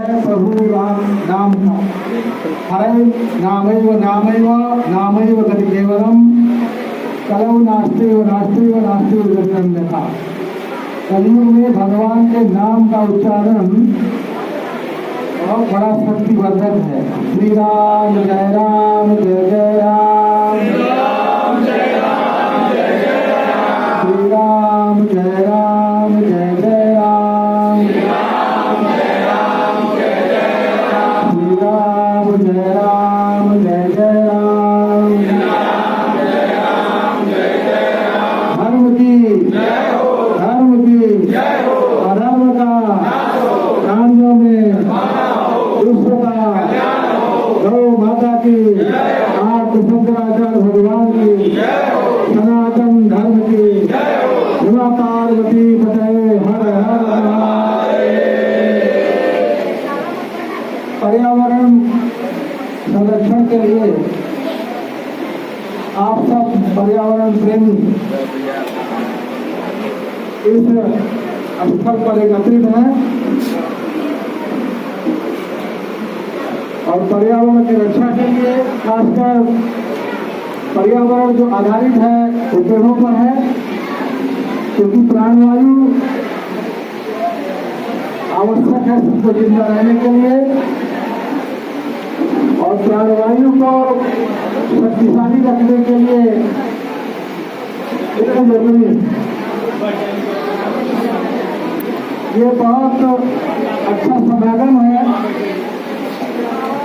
है प्रभु राम नाम का। हरे नामैव नामैव नामैव गति केवलम कलौ नास्ति नास्ति था। कलयुग में भगवान के नाम का उच्चारण बहुत बड़ा शक्तिवर्धक है। श्री राम जय राम जय जय राम, श्री राम जय राम जय जय राम, श्री राम जय राम जय जय राम, श्री राम जय राम जय जय राम, श्री राम जय राम जय जय राम, श्री राम जय राम जय जय राम। धर्म की जय हो, धर्म की जय हो, अधर्म का प्राणियों में विश्व का गौ माता की, आर्थ शंकराचार्य भगवान की, सनातन धर्म की, शिवा पार्वती पतये हर हर महादेव। पर्यावरण संरक्षण के लिए आप सब पर्यावरण प्रेमी इस स्थल पर एकत्रित हैं और पर्यावरण की रक्षा के लिए खासकर पर्यावरण जो आधारित है वो पेड़ों पर है, क्योंकि प्राणवायु आवश्यक है सबको जिंदा रहने के लिए और प्राणवायु को शक्तिशाली रखने के लिए इतना जरूरी है। ये बहुत अच्छा समागम है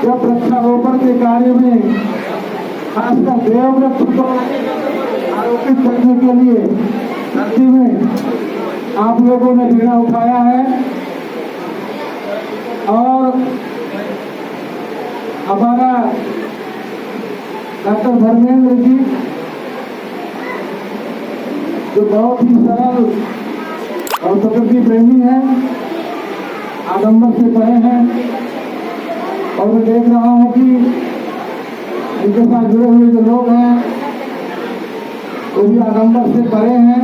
जब वृक्षारोपण के कार्य में खासकर देवव्रत को आरोपित करने के लिए धरती में आप लोगों ने बीड़ा उठाया है और हमारा डॉक्टर धर्मेंद्र जी जो बहुत ही सरल और प्रकृति प्रेमी है, आडम्बर से परे हैं और मैं देख रहा हूँ कि इनके साथ जुड़े हुए जो लोग हैं वो भी आडम्बर से परे हैं,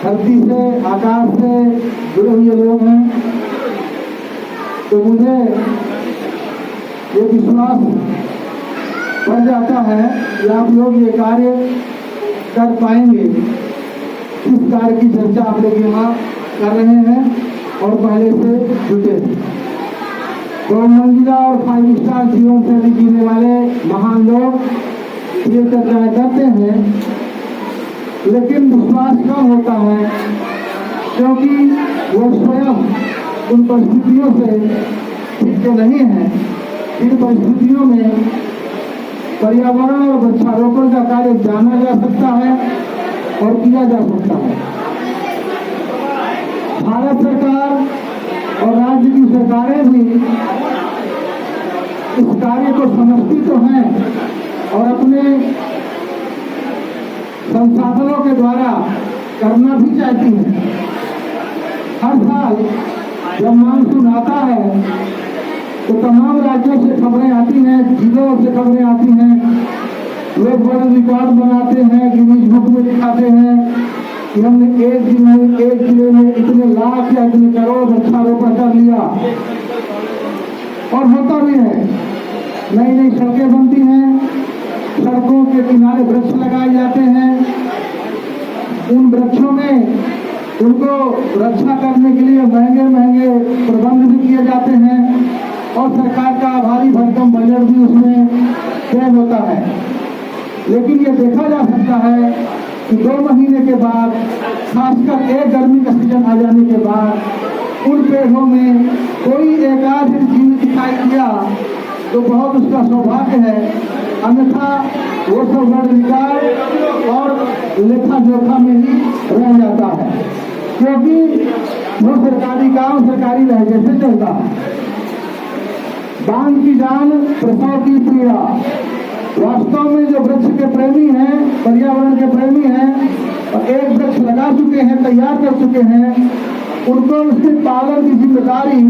धरती से आकाश से जुड़े हुए लोग हैं। तो मुझे ये विश्वास बढ़ जाता है कि आप लोग ये कार्य कर पाएंगे। इस कार्य की चर्चा आप लोग यहाँ कर रहे हैं और पहले से जुटे हैं। 2 मंजिला और 5 स्टार जीवन शैली जीने वाले महान लोग ये चर्चाएं करते हैं, लेकिन विश्वास कम होता है क्योंकि वो स्वयं उन परिस्थितियों से ठीक नहीं है। इन परिस्थितियों में पर्यावरण और वृक्षारोपण का कार्य जाना जा सकता है और किया जा सकता है। भारत सरकार और राज्य की सरकारें भी इस कार्य को समझती तो हैं और अपने संसाधनों के द्वारा करना भी चाहती हैं। हर साल जब मानसून आता है तो तमाम राज्यों से खबरें आती हैं, जिलों से खबरें आती हैं, लोग बड़े रिकॉर्ड बनाते हैं, गिनीज बुक में दिखाते हैं कि हमने एक दिन में एक जिले में इतने लाख या इतने करोड़ वृक्षारोपण कर लिया। और होता भी है, नई नई सड़कें बनती हैं, सड़कों के किनारे वृक्ष लगाए जाते हैं, उन वृक्षों में उनको रक्षा करने के लिए महंगे महंगे प्रबंध भी किए जाते हैं और सरकार का भारी भरकम बजट भी उसमें तय होता है। लेकिन ये देखा जा सकता है कि 2 महीने के बाद, खासकर एक गर्मी का सीजन आ जाने के बाद, उन पेड़ों में कोई एकाध जीव दिखाई दिया तो बहुत उसका सौभाग्य है, अन्यथा वो सब रिकॉर्ड और लेखा जोखा में ही रह जाता है, क्योंकि वो सरकारी काम सरकारी लहजे से चलता है। बांध की जान प्रसव की पीड़ा। वास्तव में जो वृक्ष के प्रेमी हैं, पर्यावरण के प्रेमी हैं और एक वृक्ष लगा चुके हैं, तैयार कर चुके हैं, उनको उसके पालन की जिम्मेदारी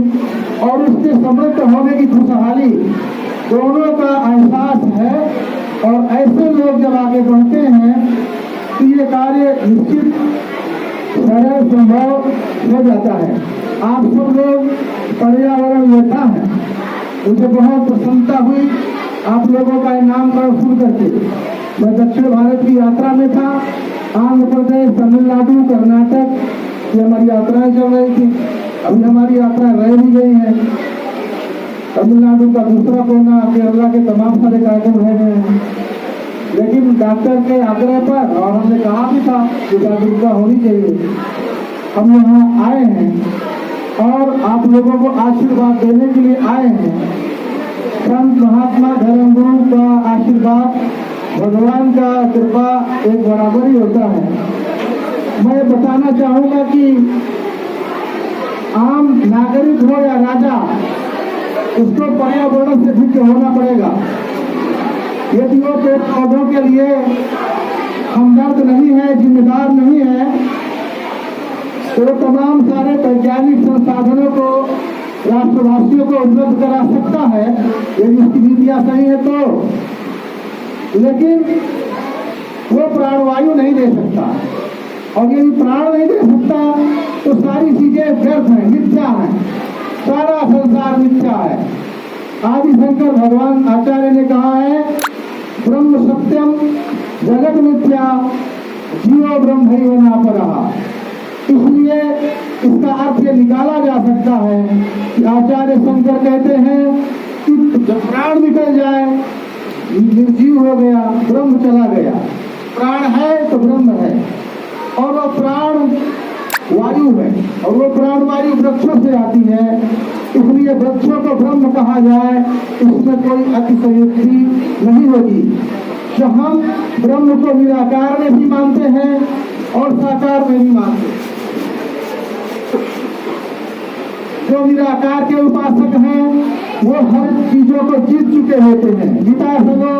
और उसके समृद्ध होने की खुशहाली दोनों का एहसास है। और ऐसे लोग जब आगे बढ़ते हैं तो ये कार्य निश्चित सरल संभव हो जाता है। आप सब लोग पर्यावरण नेता है। मुझे बहुत प्रसन्नता हुई आप लोगों का नाम सुन करके। मैं दक्षिण भारत की यात्रा में था, आंध्र प्रदेश, तमिलनाडु, कर्नाटक, ये हमारी यात्राएं चल रही थी। अभी हमारी यात्रा रह भी गई है। तमिलनाडु का दूसरा कोना, केरला के तमाम सारे कार्यक्रम रह गए हैं, लेकिन डॉक्टर के आग्रह पर और हमने कहा भी था कि जागरूकता होनी चाहिए, हम यहाँ आए हैं और आप लोगों को आशीर्वाद देने के लिए आए हैं। संत महात्मा धर्मगुरु का आशीर्वाद, भगवान का कृपा एक बराबर ही होता है। मैं बताना चाहूंगा कि आम नागरिक हो या राजा, उसको पर्यावरण से भिन्न होना पड़ेगा। यदि वो पेड़ पौधों के लिए हमदर्द नहीं है, जिम्मेदार नहीं है, तो तमाम सारे वैज्ञानिक संसाधनों को राष्ट्रवासियों को उपलब्ध करा सकता है, यदि उसकी नीतियां सही है तो। लेकिन वो प्राणवायु नहीं दे सकता, और यदि प्राण नहीं दे सकता तो सारी चीजें व्यर्थ हैं, मिथ्या है, सारा संसार मिथ्या है। आदि शंकर भगवान आचार्य ने कहा है, ब्रह्म सत्यम जगत मिथ्या जीवो ब्रह्मैव नापरः। इसलिए इसका अर्थ ये निकाला जा सकता है कि आचार्य शंकर कहते हैं कि जब प्राण निकल जाए, निर्जीव हो गया, ब्रह्म चला गया। प्राण है तो ब्रह्म है, और वो प्राण वायु है, और वो प्राण वायु वृक्षों से आती है। इसलिए वृक्षों को ब्रह्म कहा जाए, इसमें कोई अतिशयोक्ति नहीं होगी। जो हम ब्रह्म को निराकार में भी मानते हैं और साकार में भी मानते हैं। जो निराकार के उपासक हैं वो हर चीजों को जीत चुके होते हैं। जितासनो,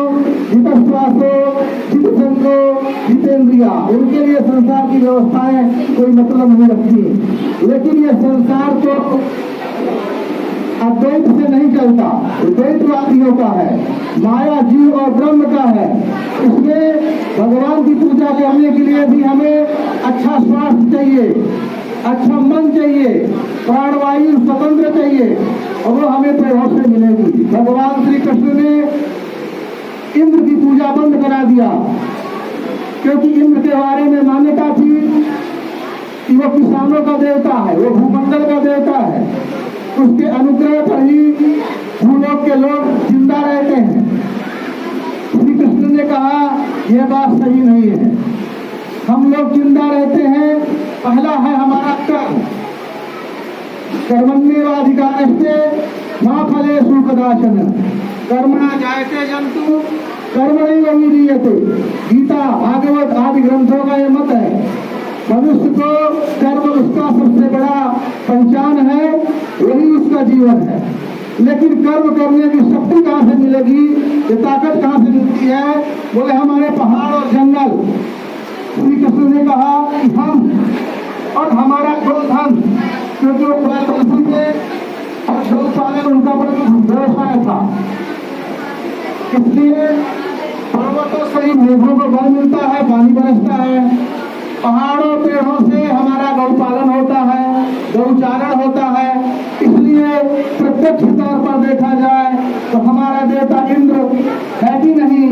जितश्वासो, जितसंगो, जितेंद्रिया, उनके लिए संसार की व्यवस्थाएं कोई मतलब नहीं रखती। लेकिन ये संसार तो अद्वैत से नहीं चलता, द्वैतवादियों का है, माया जीव और ब्रह्म का है। इसमें भगवान की पूजा करने के लिए भी हमें अच्छा स्वास्थ्य चाहिए, अच्छा मन चाहिए, प्राणवायु स्वतंत्र चाहिए, और वो हमें पेड़ों से मिलेगी। भगवान श्री कृष्ण ने इंद्र की पूजा बंद करा दिया, क्योंकि इंद्र के बारे में मान्यता थी कि वो किसानों का देवता है, वो भूमंडल का देवता है, उसके अनुग्रह पर ही भूलोक के लोग जिंदा रहते हैं। श्री कृष्ण ने कहा यह बात सही नहीं है, हम लोग जिंदा रहते हैं, पहला है हमारा कर्म, कर्मण्येवाधिकारस्ते मा फलेषु कदाचन कर्मणा जायते जन्तु कर्मणैव विधीयते। गीता, भागवत आदि ग्रंथों का यह मत है। मनुष्य को कर्म उसका सबसे बड़ा पहचान है, वही उसका जीवन है। लेकिन कर्म करने की शक्ति कहाँ से मिलेगी, ये ताकत कहाँ से मिलती है? बोले हमारे पहाड़ और जंगल। श्री कृष्ण ने कहा कि हम और हमारा गोधन, क्योंकि वो तुलसी थे और गौपालन उनका बड़ा व्यवसाय था, इसलिए पर्वतों से ही मेघों को बल मिलता है, पानी बरसता है। पहाड़ों पेड़ों से हमारा गौपालन होता है, गौचारण होता है। इसलिए प्रत्यक्ष तौर पर देखा जाए तो हमारा देवता इंद्र है कि नहीं,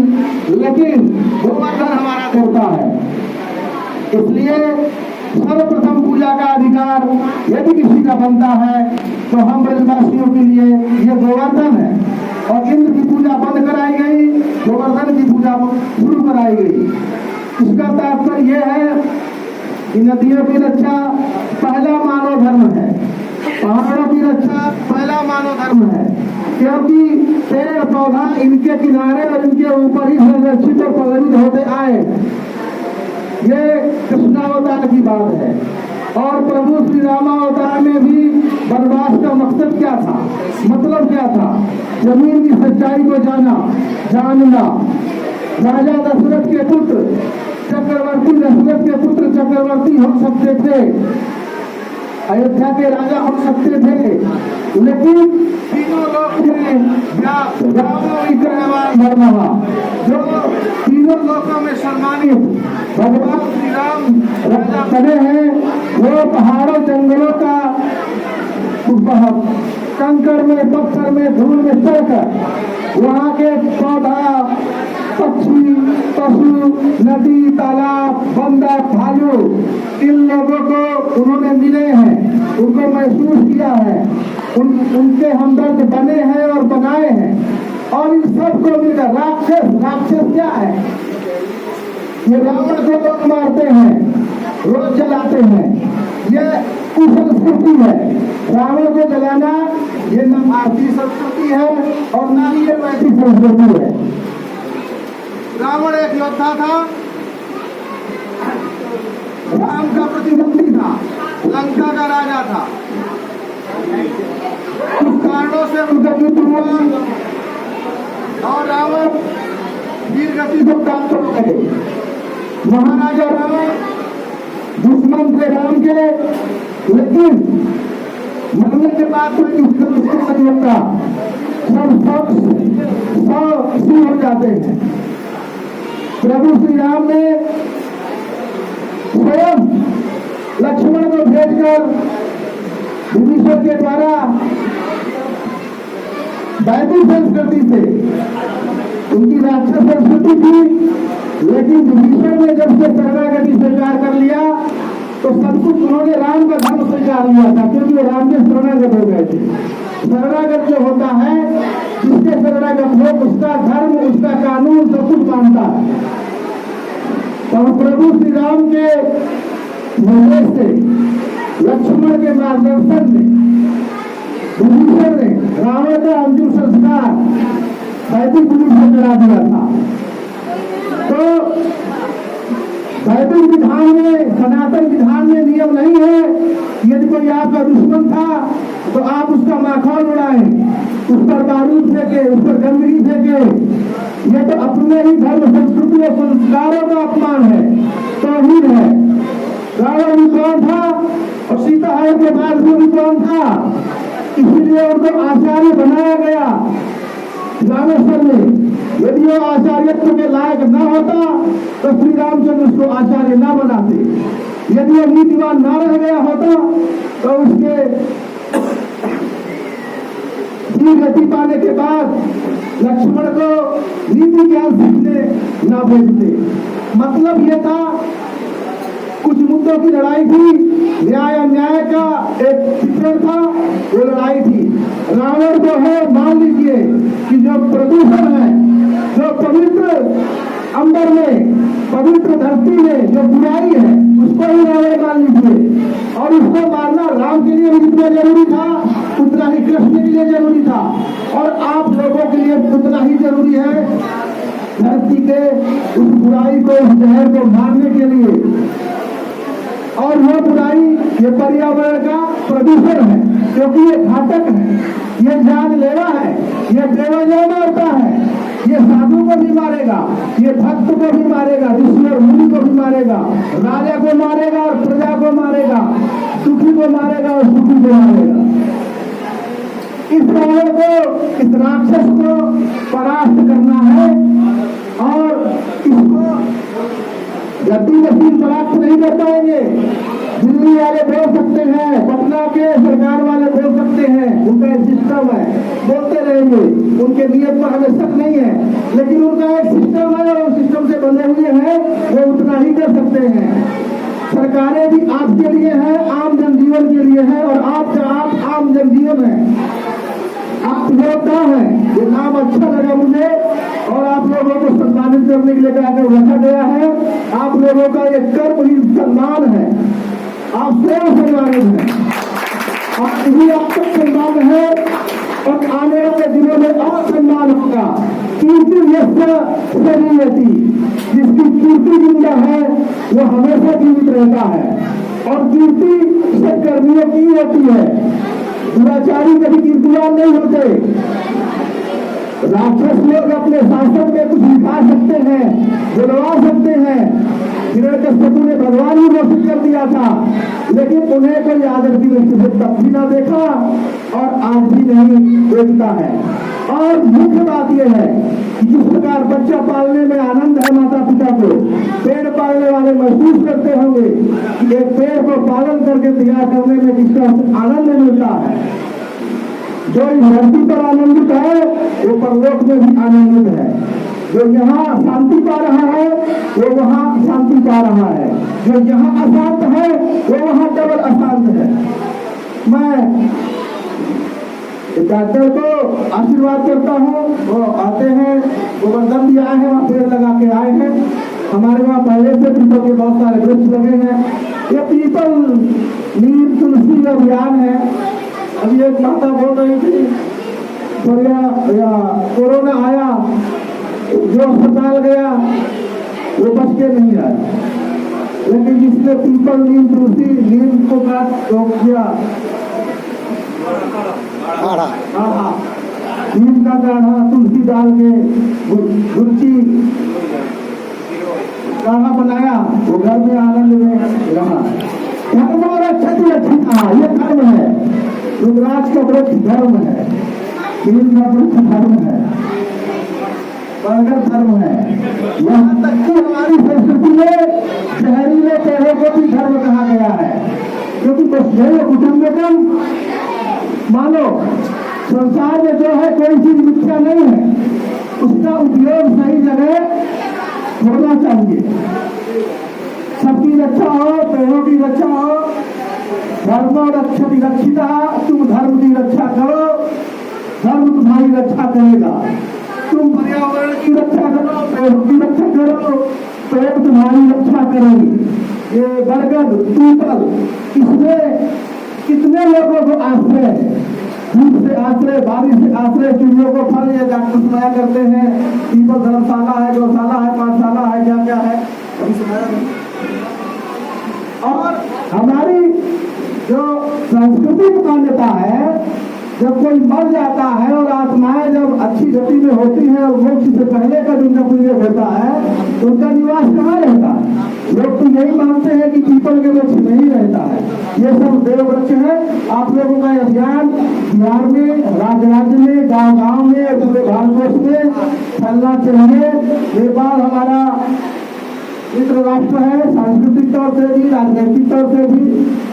लेकिन गोवर्धन हमारा देवता है। इसलिए सर्वप्रथम पूजा का अधिकार यदि किसी का बनता है तो हम ब्रजवासियों के लिए ये गोवर्धन है, और इंद्र की पूजा बंद कराई गई, गोवर्धन की पूजा शुरू कराई गई। इसका तात्पर्य यह है कि नदियों की रक्षा पहला मानव धर्म है, पहाड़ों की रक्षा पहला मानव धर्म है, क्योंकि पेड़ पौधा इनके किनारे और इनके ऊपर ही संरक्षित और पल्लवित होते आए। ये कृष्णावतार की बात है। और प्रभु श्री रामावतार में भी वनवास का मकसद क्या था, मतलब क्या था? जमीन की सच्चाई को जानना। राजा दशरथ के पुत्र चक्रवर्ती, दशरथ के पुत्र चक्रवर्ती हो सकते थे, अयोध्या के राजा हो सकते थे, लेकिन तीनों लोग जो तीनों लोगों में सम्मानित भगवान श्री राम राजा बने हैं, वो पहाड़ों जंगलों का कंकड़ में, पत्थर में, धूल में चढ़कर वहां के पौधा, पक्षी, पशु, नदी, तालाब, बंदर, भालू, इन लोगों को उन्होंने मिले हैं, उनको महसूस किया है, उनके हमदर्द बने हैं और बनाए हैं। और इन सबको मिलकर राक्षस क्या है? ये रावण को लोग मारते हैं, रोज जलाते हैं, ये कुसंस्कृति है। रावण को जलाना ये न भारतीय संस्कृति है और न ही ये वैदिक संस्कृति है। रावण एक योद्धा था, राम का प्रतिद्वंदी था, लंका का राजा था। कुछ कारणों से उनका युद्ध हुआ और रावण वीर गति को प्राप्त हो गए। महाराजा रावण दुश्मन थे राम के, लेकिन मरने के बाद कोई दुश्मन नहीं होता, सब सिंह हो जाते हैं। प्रभु श्री राम ने स्वयं लक्ष्मण को भेजकर विभीषण के द्वारा वैदिक संस्कृति से, उनकी राक्षस संस्कृति थी, लेकिन विभीषण ने जब से शरणागति स्वीकार कर लिया तो सब कुछ उन्होंने राम का धर्म स्वीकार लिया था, क्योंकि वो राम के शरणागत हो गए थे। शरणागत जो होता है, जिसके शरणागत हो, उसका धर्म, उसका कानून सब कुछ मानता है। तो प्रभु श्री राम के निर्देश से, लक्ष्मण के मार्गदर्शन में विभीषण ने रावण का अंतिम संस्कार वैदिक विधि से करा दिया था। तो वैदिक विधान में, सनातन विधान में नियम नहीं है यदि कोई आपका दुश्मन था तो आप उसका माखौल उड़ाएं, उस पर बारूद फेंके, उस पर गंदगी फेंके। ये तो अपने ही धर्म, संस्कृति और संस्कारों का अपमान है, तौहीन है। रावण भी कौन था और सीता हरण के बाद भी कौन था, इसीलिए उनको आचार्य बनाया गया रामेश्वर में। यदि वो आचार्यत्व के लायक न होता तो श्री रामचंद्र उसको आचार्य न बनाते। यदि वो नीतिवान न रह गया होता तो उसके गति पाने के बाद लक्ष्मण को नीति ज्ञान सीखने न भेजते। मतलब ये था, कुछ मुद्दों की लड़ाई थी, न्याय अन्याय का एक चित्रण था, वो लड़ाई थी। रावण जो है, मान लीजिए कि जो प्रदूषण है, जो पवित्र अंबर में, पवित्र धरती में जो बुराई है, उसको ही रावण मान लीजिए। और उसको मारना राम के लिए जितना जरूरी था उतना ही कृष्ण के लिए जरूरी था, और आप लोगों के लिए उतना ही जरूरी है धरती के उस बुराई को, उस जहर को मारने के लिए। और वो बुराई ये पर्यावरण का प्रदूषण है, क्योंकि ये घातक है, ये जानलेवा है, ये बेवजह मारता है, ये साधु को भी मारेगा, ये भक्त को भी मारेगा, ऋषि और मुनि को भी मारेगा, राजा को मारेगा और प्रजा को मारेगा, सुखी को मारेगा और सुखी को मारेगा। इस रावण को, इस राक्षस को परास्त करना है और इसको गति मशीन प्राप्त नहीं कर पाएंगे। दिल्ली वाले बोल सकते हैं, पटना के सरकार वाले बोल सकते हैं, उनका एक सिस्टम है, बोलते रहेंगे, उनके नियत पर हमें शक नहीं है, लेकिन उनका एक सिस्टम है और उस सिस्टम से बंधे हुए हैं, वो उतना ही कर सकते हैं। सरकारें भी आपके लिए है, आम जनजीवन के लिए है, और आपका आप आम जनजीवन है, आप योद्धा है। ये नाम अच्छा लगा मुझे और आप लोगों को सम्मानित करने के लिए रखा गया है। आप लोगों का ये कर्म ही सम्मान है, आप स्वयं सम्मानित हैं, और यही अब तक सम्मान है और आने वाले दिनों में और सम्मान होगा। कीर्ति यशस्वी, जिसकी कीर्ति जिंदा है वो हमेशा जीवित रहता है, और कीर्ति सत्कर्मियों की होती है। दुराचारी कभी कीर्तिवान नहीं होते। राक्षस लोग अपने शासन में कुछ दिखा सकते हैं, बुलवा सकते हैं। हिरण्यकश्यपु ने भगवान ही घोषित कर दिया था, लेकिन उन्हें कोई आदर की दृष्टि से तब भी ना देखा और आज भी नहीं देखता है। और मुख्य बात यह है कि जिस प्रकार बच्चा पालने में आनंद है माता पिता को, पेड़ पालने वाले महसूस करते होंगे कि एक पेड़ को पालन करके तैयार करने में जिसका आनंद मिलता है, जो इस धरती पर आनंदित है वो परलोक में भी आनंदित है। जो यहाँ शांति पा रहा है वो वहाँ शांति पा रहा है। जो यहाँ अशांत है वो वहाँ डबल अशांत है। मैं डॉक्टर को आशीर्वाद करता हूँ। वो आते हैं, गोवर्धन भी आए हैं, वहाँ पेड़ लगा के आए हैं। हमारे वहाँ पहले से पीपल के बहुत सारे वृक्ष लगे हैं। ये पीपल नीम तुलसी अभियान है। अभी एक माता बोल रही थी कोरोना आया, जो अस्पताल गया वो बच के नहीं आया, लेकिन जिसने पीपल नीम तुलसी नीम को काट किया नीम का काढ़ा तुलसी डाल के गुलची काढ़ा बनाया, वो घर में आनंद में रहा। धर्म और अच्छी था, ये धर्म है। रुद्राक्ष का वृक्ष धर्म है, नीम का वृक्ष धर्म है, बरगद धर्म है। यहाँ तक कि हमारी संस्कृति में जहरीले पेड़ों को भी धर्म कहा गया है, क्योंकि वसुधैव कुटुम्बकम, मानो संसार में जो है कोई चीज मिथ्या नहीं है, उसका उपयोग सही जगह होना चाहिए। सबकी रक्षा हो, पेड़ों की रक्षा हो। धर्म रक्षति रक्षिता, तुम धर्म की रक्षा करो, धर्म तुम्हारी रक्षा करेगा। तुम पर्यावरण की रक्षा करो, पेड़ों की रक्षा करो, पेड़ तुम्हारी रक्षा करेगी। ये बरगद पीपल, इसमें कितने लोगों को आश्रय है, धूप से आश्रय, बारिश से आश्रय, चिड़ियों को फल। ये डॉक्टर सुनाया करते हैं पीपल धर्मशाला है, गौशाला है, पाठशाला है, क्या क्या है, अभी सुनाया नहीं। और हमारी जो सांस्कृतिक मान्यता है, जब कोई मर जाता है और आत्माएं जब अच्छी गति में होती है और मोक्ष से पहले का जिनका पीरियड होता है, तो उनका निवास कहाँ रहता है? लोग तो यही मानते हैं कि पीपल के वृक्ष में ही रहता है। ये सब देव वृक्ष है। आप लोगों का अभियान बिहार में, राज्य में, गांव में, पूरे भारतवर्ष में फैलना चाहिए। नेपाल हमारा मित्र राष्ट्र है, सांस्कृतिक तौर से भी, राजनैतिक तौर से भी,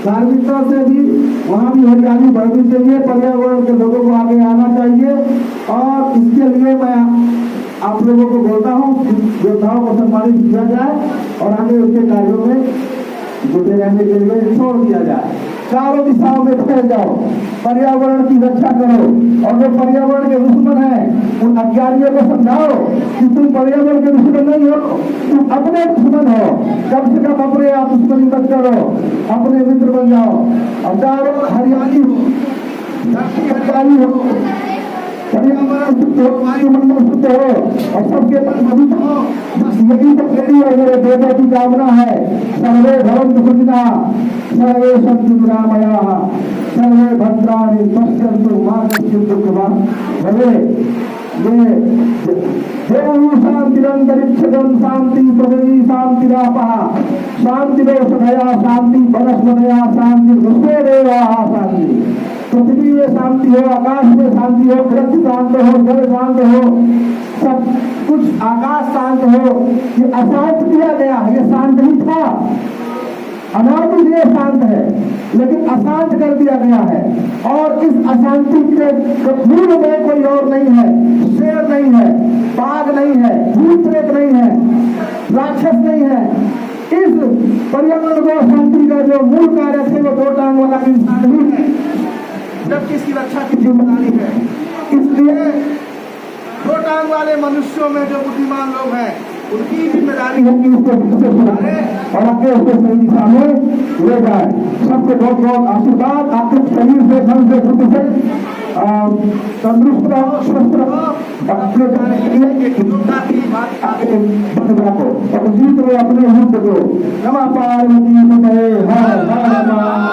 धार्मिक तौर से भी। वहाँ भी हरियाली बढ़नी चाहिए, पर्यावरण के लोगों को आगे आना चाहिए। और इसके लिए मैं आप लोगों को बोलता हूँ योद्धाओं को सम्मानित किया जाए और आगे उनके कार्यों में जुटे रहने के लिए छोड़ दिया जाए। चारों दिशाओं में फैल जाओ, पर्यावरण की रक्षा करो। और जो पर्यावरण के दुश्मन है उन अज्ञानियों को समझाओ कि तुम पर्यावरण के दुश्मन नहीं हो, तुम अपने दुश्मन हो। कम से कम अपने आप दुश्मनी मत करो, अपने मित्र बन जाओ। और चारों हरियाली हो, हरियाली हो, पर्यावरण शुद्ध हो, वायुमंडल शुद्ध हो और सबके मन पवित्र हो। बस यही तो मेरी और मेरे देवों की कामना है। सर्वे भवन्तु सुखिनः, सर्वे सन्तु निरामयाः, सर्वे भद्राणि पश्यन्तु मा कश्चित् दुःखभाग् भवेत्। ये देवो शान्तिरन्तरिक्षगं शान्ति पृथिवी शान्तिरापः शान्तिरोषधया शान्ति वनस्पतया शान्ति विश्वे देवाः शान्ति। पृथ्वी में शांति हो, आकाश में शांति हो, वृक्ष शांत हो, जल शांत हो, सब कुछ आकाश शांत हो। ये अशांत किया गया है, ये शांत नहीं था। अनादि ये शांत है, लेकिन अशांत कर दिया गया है। और इस अशांति के मूल में कोई और नहीं है, शेर नहीं है, बाघ नहीं है, भूत प्रेत नहीं है, राक्षस नहीं है। इस पर्यावरण को शांति का जो मूल कार्य थे वो दो टांग वाला इंसान ही है, जबकि इसकी रक्षा की जिम्मेदारी है। इसलिए दो टांग वाले मनुष्यों में जो बुद्धिमान लोग हैं उनकी जिम्मेदारी है कि उसको सुधारे और आगे उसको सही दिशा में ले जाए। सबको बहुत बहुत आशीर्वाद। आपके शरीर से, मन से, बुद्धि से तंदुरुस्त रहो, स्वस्थ रहो। अपने जाने के लिए की बात आगे बंद रखो और जीत रहे अपने युद्ध को। नमः पार्वती पतये हर हर महादेव।